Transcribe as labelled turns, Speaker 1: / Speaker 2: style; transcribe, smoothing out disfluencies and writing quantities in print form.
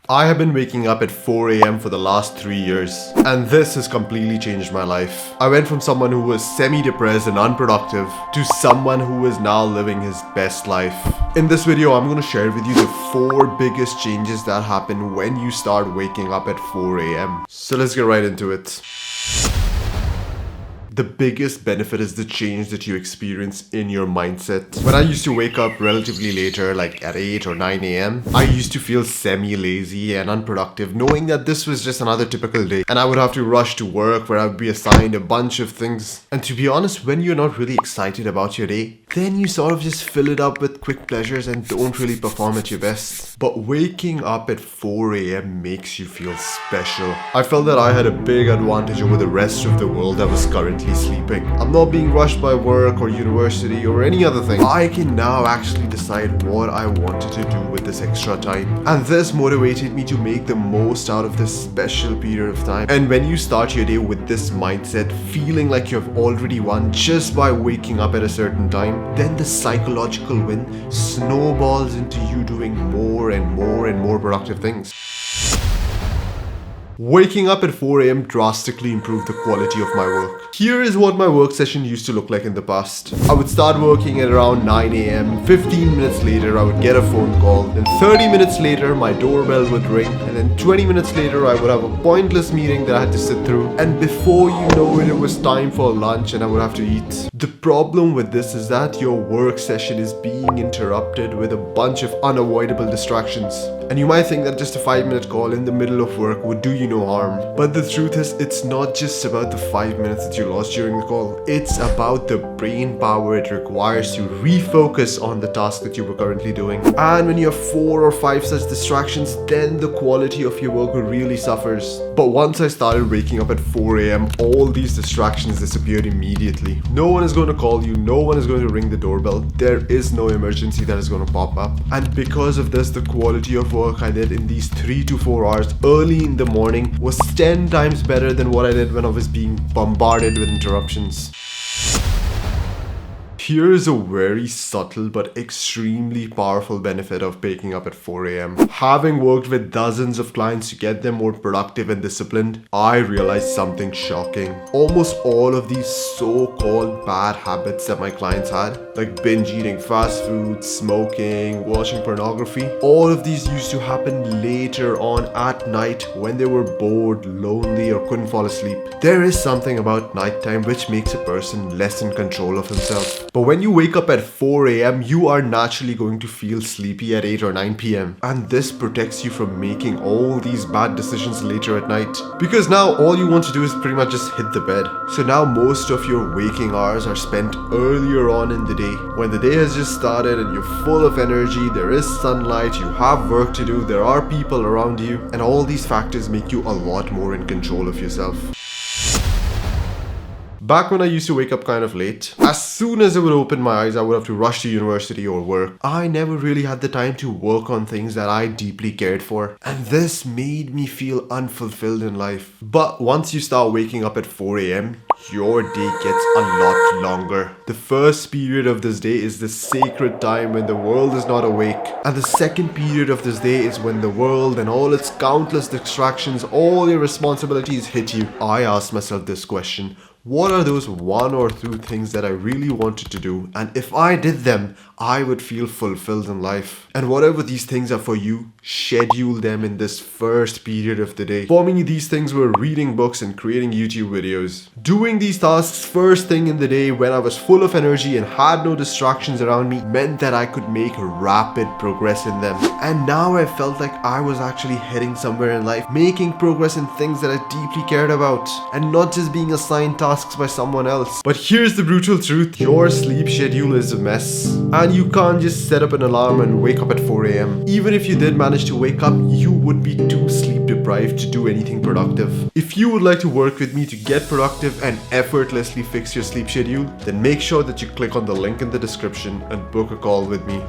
Speaker 1: I have been waking up at 4 a.m. for the last 3 years, and this has completely changed my life. I went from someone who was semi-depressed and unproductive to someone who is now living his best life. In this video, I'm going to share with you the 4 biggest changes that happen when you start waking up at 4 a.m. So let's get right into it. The biggest benefit is the change that you experience in your mindset. When I used to wake up relatively later, like at 8 or 9 a.m., I used to feel semi-lazy and unproductive, knowing that this was just another typical day and I would have to rush to work where I would be assigned a bunch of things. And to be honest, when you're not really excited about your day, then you sort of just fill it up with quick pleasures and don't really perform at your best. But waking up at 4 a.m. makes you feel special. I felt that I had a big advantage over the rest of the world that was currently sleeping. I'm not being rushed by work or university or any other thing. I can now actually decide what I wanted to do with this extra time. And this motivated me to make the most out of this special period of time. And when you start your day with this mindset, feeling like you have already won just by waking up at a certain time, then the psychological win snowballs into you doing more and more productive things. Waking up at 4 a.m. drastically improved the quality of my work. Here is what my work session used to look like in the past. I would start working at around 9 a.m. 15 minutes later, I would get a phone call. Then 30 minutes later, my doorbell would ring. And then 20 minutes later, I would have a pointless meeting that I had to sit through. And before you know it, it was time for lunch and I would have to eat. The problem with this is that your work session is being interrupted with a bunch of unavoidable distractions. And you might think that just a 5-minute call in the middle of work would do you no harm. But the truth is, it's not just about the 5 minutes that you lost during the call. It's about the brain power it requires to refocus on the task that you were currently doing. And when you have 4 or 5 such distractions, then the quality of your work really suffers. But once I started waking up at 4 a.m., all these distractions disappeared immediately. No one is going to call you, no one is going to ring the doorbell. There is no emergency that is going to pop up. And because of this, the quality of work I did in these 3 to 4 hours early in the morning was 10 times better than what I did when I was being bombarded with interruptions. Here is a very subtle but extremely powerful benefit of waking up at 4 a.m. Having worked with dozens of clients to get them more productive and disciplined, I realized something shocking. Almost all of these so-called bad habits that my clients had, like binge eating fast food, smoking, watching pornography, all of these used to happen later on at night when they were bored, lonely, or couldn't fall asleep. There is something about nighttime which makes a person less in control of himself. But when you wake up at 4 a.m., you are naturally going to feel sleepy at 8 or 9 p.m. And this protects you from making all these bad decisions later at night. Because now all you want to do is pretty much just hit the bed. So now most of your waking hours are spent earlier on in the day. When the day has just started and you're full of energy, there is sunlight, you have work to do, there are people around you. And all these factors make you a lot more in control of yourself. Back when I used to wake up kind of late, as soon as I would open my eyes, I would have to rush to university or work. I never really had the time to work on things that I deeply cared for. And this made me feel unfulfilled in life. But once you start waking up at 4 a.m., your day gets a lot longer. The first period of this day is the sacred time when the world is not awake. And the second period of this day is when the world and all its countless distractions, all your responsibilities hit you. I asked myself this question. What are those 1 or 2 things that I really wanted to do? And if I did them, I would feel fulfilled in life. And whatever these things are for you, schedule them in this first period of the day. For me, these things were reading books and creating YouTube videos. Doing these tasks first thing in the day when I was full of energy and had no distractions around me meant that I could make rapid progress in them. And now I felt like I was actually heading somewhere in life, making progress in things that I deeply cared about, and not just being assigned tasks by someone else. But here's the brutal truth. Your sleep schedule is a mess. And you can't just set up an alarm and wake up at 4 a.m. Even if you did manage to wake up, you would be too sleep deprived to do anything productive. If you would like to work with me to get productive and effortlessly fix your sleep schedule, then make sure that you click on the link in the description and book a call with me.